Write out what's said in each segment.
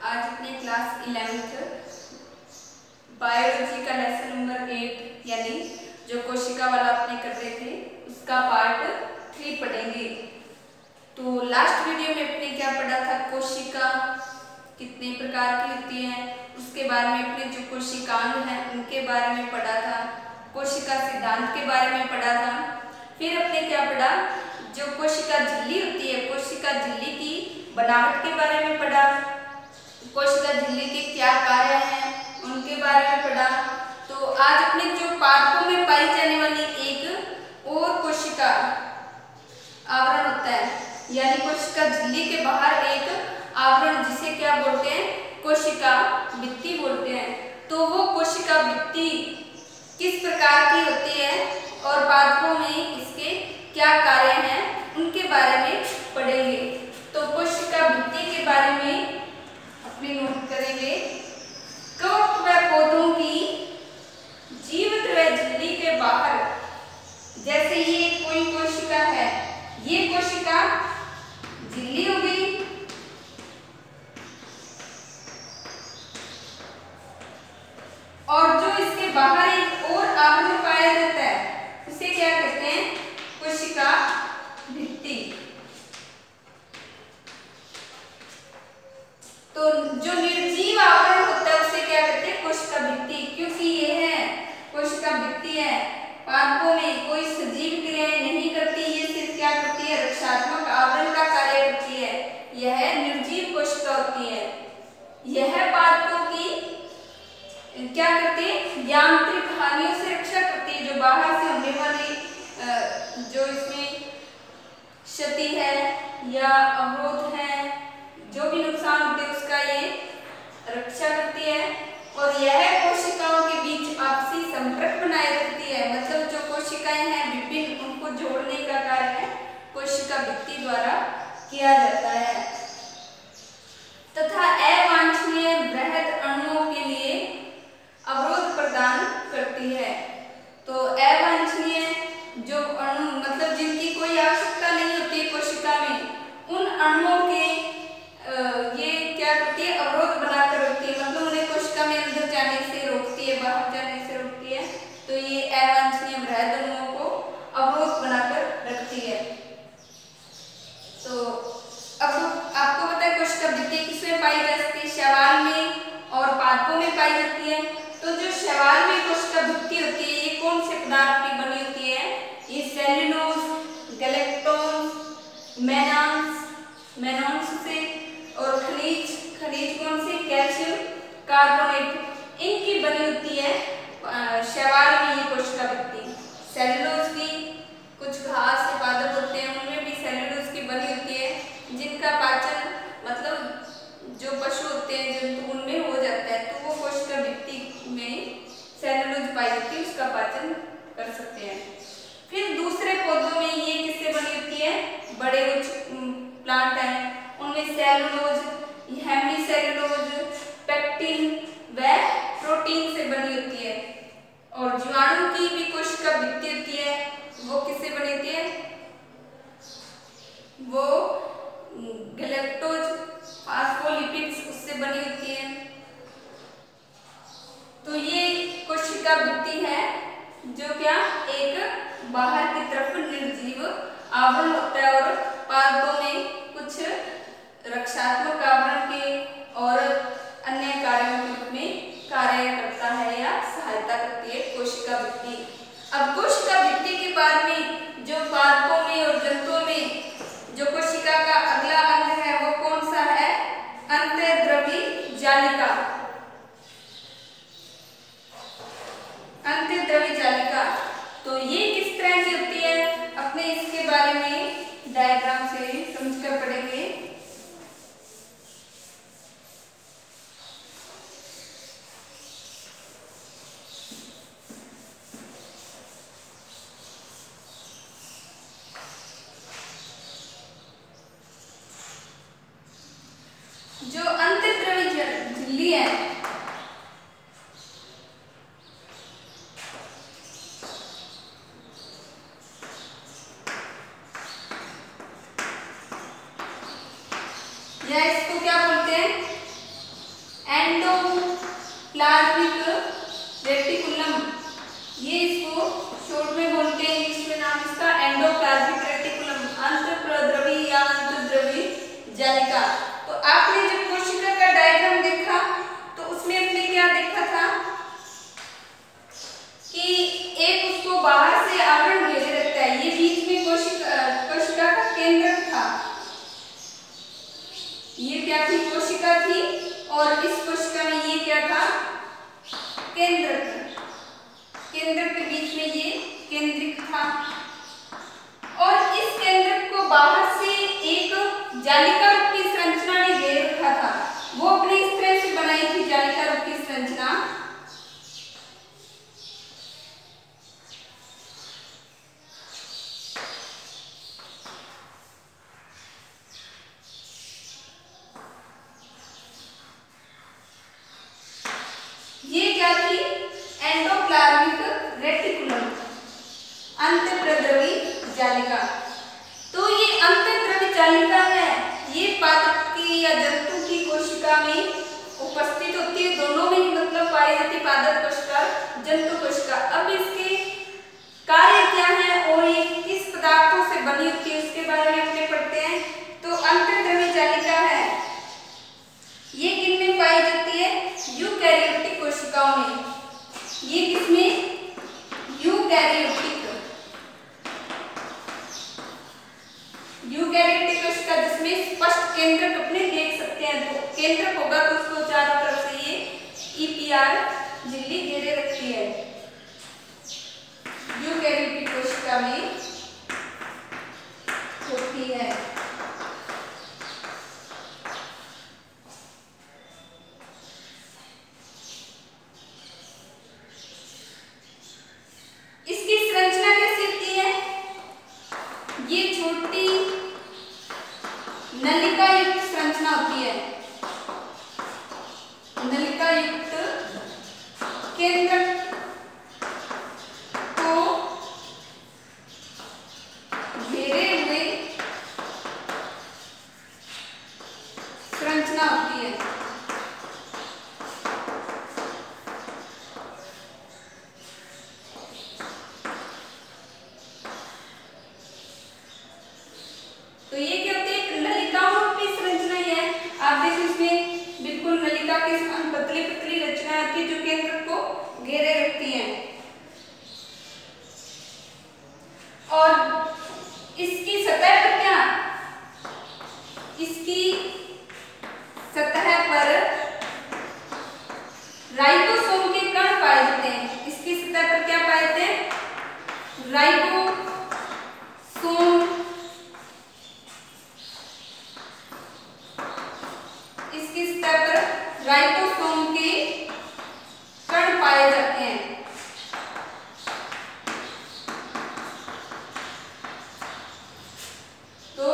आज अपने class 11th biology का लेसन नंबर 8 यानी जो कोशिका वाला अपने कर रहे थे उसका पार्ट 3 पढ़ेंगे। तो लास्ट वीडियो में अपने क्या पढ़ा था, कोशिका कितने प्रकार की होती हैं, उसके बारे में अपने जो कोशिकांग हैं उनके बारे में पढ़ा था, कोशिका सिद्धांत के बारे में पढ़ा था। फिर अपने क्या पढ़ा, जो कोशिका झिल्ली होती है, कोशिका झिल्ली की बनावट के बारे में पढ़ा, कोशिका झिल्ली के क्या कार्य हैं उनके बारे में पढ़ा। तो आज अपने जो पादपों में पाई जाने वाली एक और कोशिका आवरण होता है, यानी कोशिका झिल्ली के बाहर एक आवरण जिसे क्या बोलते हैं, कोशिका भित्ति बोलते हैं। तो वो कोशिका भित्ति किस प्रकार की होती है और पादपों में इसके क्या कार्य हैं उनके बारे में पढ़ेंगे। तो कोशिका भित्ति के बारे में अपने नोट करेंगे। कवक व पौधों की जीवित व झिल्ली के बाहर, जैसे ये कोई कोशिका है, ये कोशिका झिल्ली हो गई, और जो इसके बाहर एक और आवरण पाया जाता है उसे क्या कहते हैं, कोशिका भित्ति। तो जो निर्जीव आवरण होता है उसे क्या कहते हैं, कोशिका भित्ति। क्योंकि ये है कोशिका भित्ति है, पादपों में कोई सजीव क्रियाएं नहीं करती, ये सिर्फ क्या करती है, रक्षात्मक आवरण का कार्य करती है। यह निर्जीव कोशिका होती है। यह पादपों की क्या करती है, यांत्रिक हानियों से रक्षा करती है। जो बाहर से होने वाली जो इसमें क्षति है या अवरोध है, जो भी नुकसान होते हैं उसका ये रक्षा करती है। और यह कोशिकाओं के बीच आपसी संपर्क बनाए रखती है। मतलब जो कोशिकाएं हैं विभिन्न, उनको जोड़ने का कार्य कोशिका भित्ति द्वारा किया जाता है। तथा अवांछनीय बृहद अणुओं के लिए अवरोध प्रदान करती है। तो अवांछनीय जो अणु, मतलब जिनकी कोई आवश्यकता नहीं होती कोशिका में, उन अणुओं के ये क्या करती है, अवरोध बनाकर रखती है। मतलब उन्हें कोशिका में अंदर जाने से रोकती है, बाहर जाने से रोकती है। तो ये अवांछनीय बृहद अणुओं को अवरोध बनाकर रखती है। तो अब आपको पता है कोशिका भित्ति किसमें पाई जा सकती है, शैवाल में और पादपों में पाई जाती है। तो जो शैवाल में कोशिका भित्ति होती है ये कौन से पदार्थ की बनी होती है, ये सेल्यूलोज, गैलेक्टोन, मेनान्स से, और खनिज कौन से, कैल्शियम कार्बोनेट, इनकी बनी होती है शैवाल में ये कोशिका भित्ति। सेल्यूलोज की कुछ घास के पादप होते हैं उनमें भी सेल्यूलोज की बनी होती है, जिनका पाचन मतलब जो पशु होते हैं जंतु उनमें हो जाता है। तो वो कोशिका भित्ति में सेल्यूलोज पाई जाती है, उसका पाचन कर सकते हैं। फिर दूसरे पौधों में ये किससे बनी होती है, बड़े उच्च प्लांट हैं उनमें सेल्यूलोज, हेमीसेल्यूलोज, पेक्टिन व प्रोटीन से बनी होती है। और जीवाणु की भी कोशिका भित्ति होती है, वो किससे बनी होती है, वो गैलेक्टोज, फास्फोलिपिड्स उससे बनी होती है। तो ये कोशिका भित्ति है जो क्या एक बाहर की तरफ निर्जीव आवरण होता है और पादपों में कुछ रक्षात्मक आवरण के और अन्य कार्यों के रूप में कार्य करता है या सहायता करती है कोशिका भित्ति। अब कोशिका भित्ति के बाद में जो पादपों में और जंतुओं में जो कोशिका का अगला अंग है वो कौन सा है, अंतःद्रवी जालिका। अंतःद्रवी जालिका तो ये किस तरह की होती है, अपने इसके बारे में डायग्राम से समझकर पढ़ेंगे। जो अंतःद्रवी झिल्ली है, या इसको क्या बोलते हैं, एंडोप्लाज्मिक रेटिकुलम, ये इसको शॉर्ट में बोलते हैं, इंग्लिश में नाम इसका एंडोप्लाज्मिक रेटिकुलम, अंतःप्रद्रवी या अंतःद्रवी जालिका। तो आपने जब कोशिका का डायग्राम देखा तो उसमें अपने क्या देखा था कि एक उसको बाहर से आवरण घेरे रखता है, ये बीच में कोशिका का केंद्र था, ये क्या थी, कोशिका थी, और इस कोशिका में ये क्या था, केंद्र था, केंद्र के बीच में ये केंद्रिक था, और इस केंद्र को बाहर से एक जालिका रूपी संरचना ने घेर रखा था। वो अपने इस तरह से बनाई थी जालिका रूपी संरचना। ये क्या थी, एंडोप्लाज्मिक रेटिकुलम, अंतःप्रद्रवी जालिका। तो ये अंतःद्रवी जालिका है, ये पादप की या जंतु की कोशिका में उपस्थित होती है, दोनों में मतलब पाई जाती है, पादप कोशिका, जंतु कोशिका। अब इसके कार्य क्या है और ये किस पदार्थों से बनी होती है उसके बारे में अपने पढ़ते हैं। तो अंतःद्रवी जालिका है, ये किन में पाई जाती है, यूकैरियोटिक कोशिकाओं में। ये किसमें, यूकैरियोटिक कोशिका, जिसमें स्पष्ट केंद्रक अपने देख सकते हैं। तो केंद्रक होगा तो उसको चारों तरफ से ये ईपीआर झिल्ली घेरे रखती है, यूकैरियोटिक कोशिका में होती है। इसकी संरचना कैसी होती है, ये छोटी नलिका युक्त संरचना होती है, नलिका युक्त केंद्रक को घेरे हुए संरचना होती है। तो ये क्या होती है, नलिकाओं रूपी संरचना ही है। आप देखिए इसमें बिल्कुल नलिका के समान पतली पतली रचना आती है जो केंद्र को घेरे रखती है। और इसकी सतह पर क्या, इसकी सतह पर राइबोसोम के कण पाए जाते हैं। इसकी सतह पर क्या पाए जाते हैं, राइबोसोम। इसकी सतह पर राइबोसोम के कण पाए जाते हैं। तो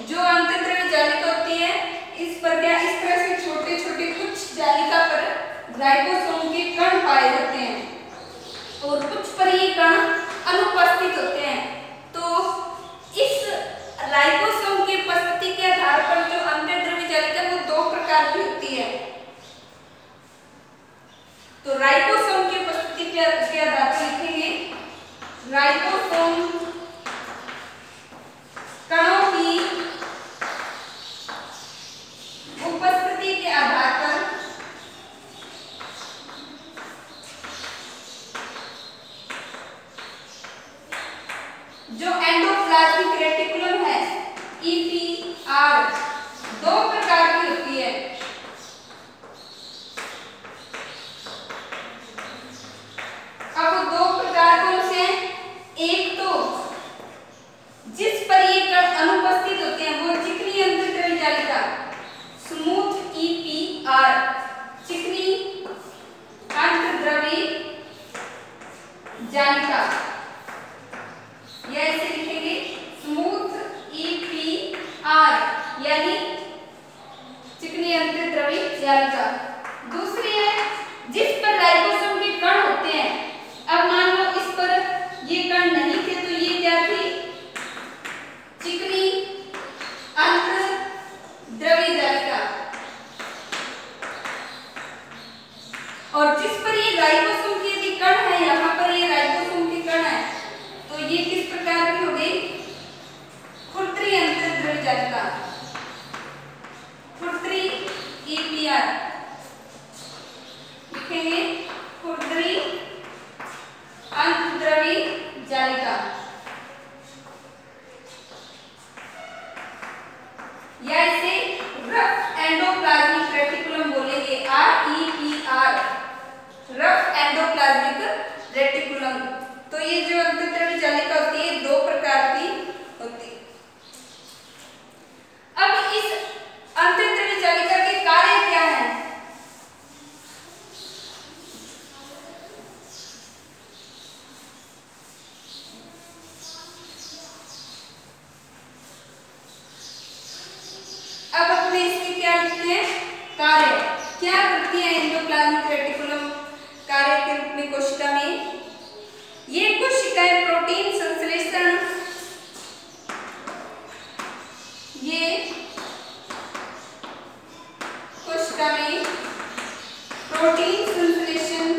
जो अंतःद्रवी जालिका होती है, इस पर क्या, इस तरह से छोटे छोटे कुछ जालिका पर राइबोसोम के कण पाए जाते हैं और कुछ पर ये कण अनुपस्थित होते हैं। तो इस राइबोसोम की उपस्थिति के आधार पर जो अंतःद्रवी जालिका वो दो प्रकार की होती है। तो राइबोसोम की उपस्थिति के आधार पर लिखेंगे, राइबोसोम कणों की उपस्थिति के आधार पर जो एंडोप्लाज्मिक रेटिकुलम है, ईपीआर, दो प्रकार की होती है। अब दो प्रकार कौन से हैं, एक तो जिस पर ये कण अनुपस्थित होते हैं वो चिकनी अंतःद्रवी जालिका, स्मूथ ईपीआर, चिकनी अंतःद्रवी जालिका, या इसे लिखेंगे स्मूथ ईपीआर यानी चिकनी अंतःद्रवी जालिका। दूसरी है जिस पर राइबोसोम के कण होते हैं। अब मान लो इस पर ये कण नहीं थे तो ये क्या थी, चिकनी अंतःद्रवी जालिका। या इसे रफ एंडोप्लाज्मिक रेटिकुलम बोलेंगे, REPR, रफ एंडोप्लाज्मिक रेटिकुलम। तो ये जो अंतःद्रव्य जालिका होती है दो प्रकार की होती है। अब इस अंतःद्रव्य जालिका के कार्य क्या हैं? अब अपने इसके क्या लिखते हैं? कार्य क्या करती है एंडोप्लाज्मिक रेटिकुलम कार्य के रूप में कोशिका में? ये कोशिकाएं प्रोटीन संश्लेषण, ये कोशिका में प्रोटीन संश्लेषण,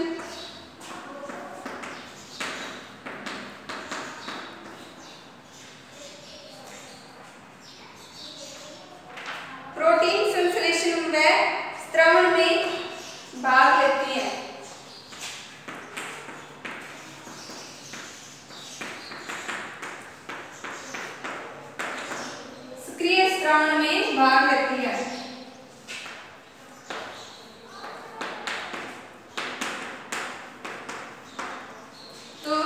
प्रोटीन संश्लेषण व स्त्रवण में भाग लेती है। सक्रिय स्त्रवण में भाग लेती है। तो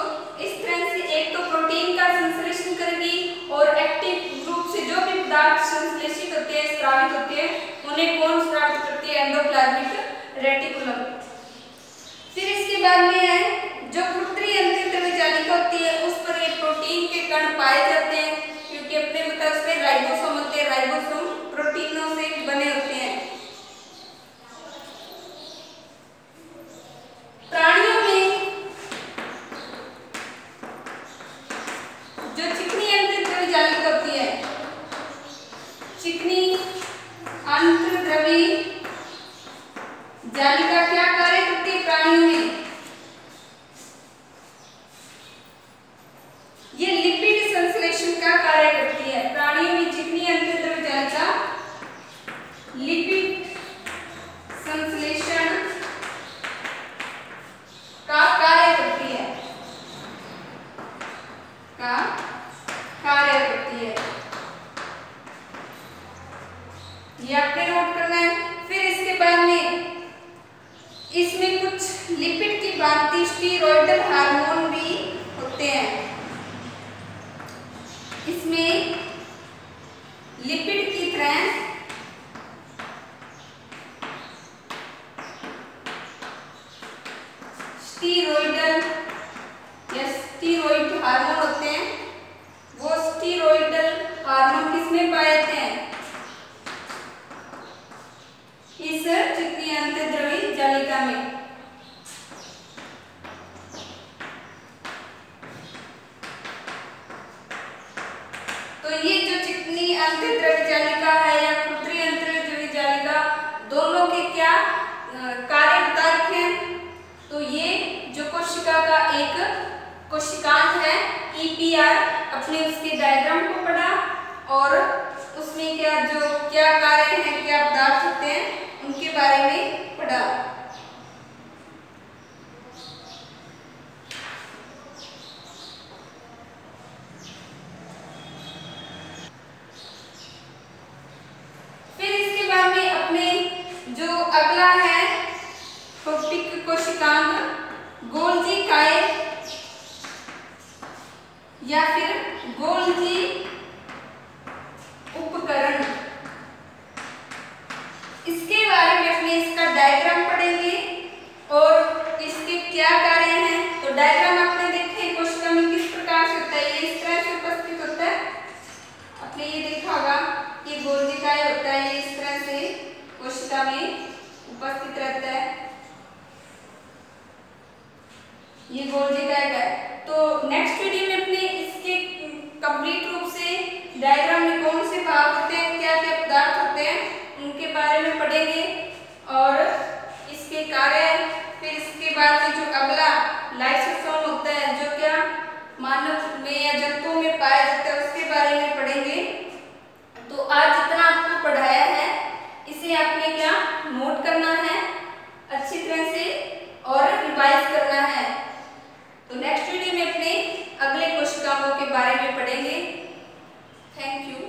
इस तरह से एक तो प्रोटीन का संश्लेषण करेगी और एक्टिव रूप से जो भी पदार्थ संश्लेषित होते हैं, स्रावित होते हैं, उन्हें कौन स्रावित करती है? Endoplasmic reticulum. फिर इसके बाद में है जो कृत्रिम अंतःद्रव्य जालिका होती है उस पर ये प्रोटीन के कण पाए जाते हैं, क्योंकि अपने मतलब उसमें राइबोसोम होते हैं, राइबोसोम प्रोटीनों से बने होते हैं। प्राणियों में जो चिकनी अंतःद्रव्य जालिका होती है, चिकनी अंतःद्रव्य जालिका क्या कार्य करती है प्राणियों में? ये लिपिड संश्लेषण का कार्य करती है। प्राणियों में चिकनी अंतःद्रव्य जालिका लिपिड संश्लेषण का कार्य करती है, का कार्य करती है। ये आपने नोट करना है। फिर इसके बाद में इसमें कुछ लिपिड की भांति स्टीरॉयडल हार्मोन भी होते हैं। इसमें लिपिड की तरह स्टीरॉयडल या स्टीरॉयड हार्मोन होते हैं। वो स्टीरॉयडल हार्मोन किसमें पाए जाते हैं? इस चिकनी अंतःद्रव्य जालिका में। तो ये जो चिकनी अंतःद्रव्य जालिका है या कृत्रिम अंतःद्रव्य जालिका, दोनों के क्या कार्य बता रखे हैं? तो ये जो कोशिका का एक कोशिकांग है EPR, अपने उसके डायग्राम को पढ़ा और उसमें क्या कार्य हैं, क्या पदार्थ होते हैं, उनके बारे में पढ़ा। फिर इसके बाद में अपने जो अगला है प्रोटिक कोशिकांग, गोल्जी काय या फिर गोल्जी उपकरण, इसके बारे में अपने इसका डायग्राम पढ़ेंगे और इसके क्या कार्य हैं। तो डायग्राम आपने देखे कोशिका में किस प्रकार से होता है, ये इस तरह से उपस्थित होता है। आपने ये देखा होगा कि गोल्जी काय होता है, ये इस तरह से कोशिका में उपस्थित रहता है, ये गोल्जी काय का है। तो नेक्स्ट वीडियो में अपने इसके कंप्लीट रूप से डायग्राम में कौन से भाग होते हैं, क्या क्या पदार्थ होते हैं, उनके बारे में पढ़ेंगे और इसके कार्य। फिर इसके बाद में जो अगला लाइसोसोम होता है जो क्या मानव में या जंतुओं में पाया जाता है, उसके बारे में पढ़ेंगे। तो आज जितना आपको पढ़ाया है इसे आपने क्या नोट करना है अच्छी तरह से और रिवाइज करना है। तो नेक्स्ट वीडियो में अपने अगले कोशिकाओं के बारे में पढ़ेंगे। Thank you.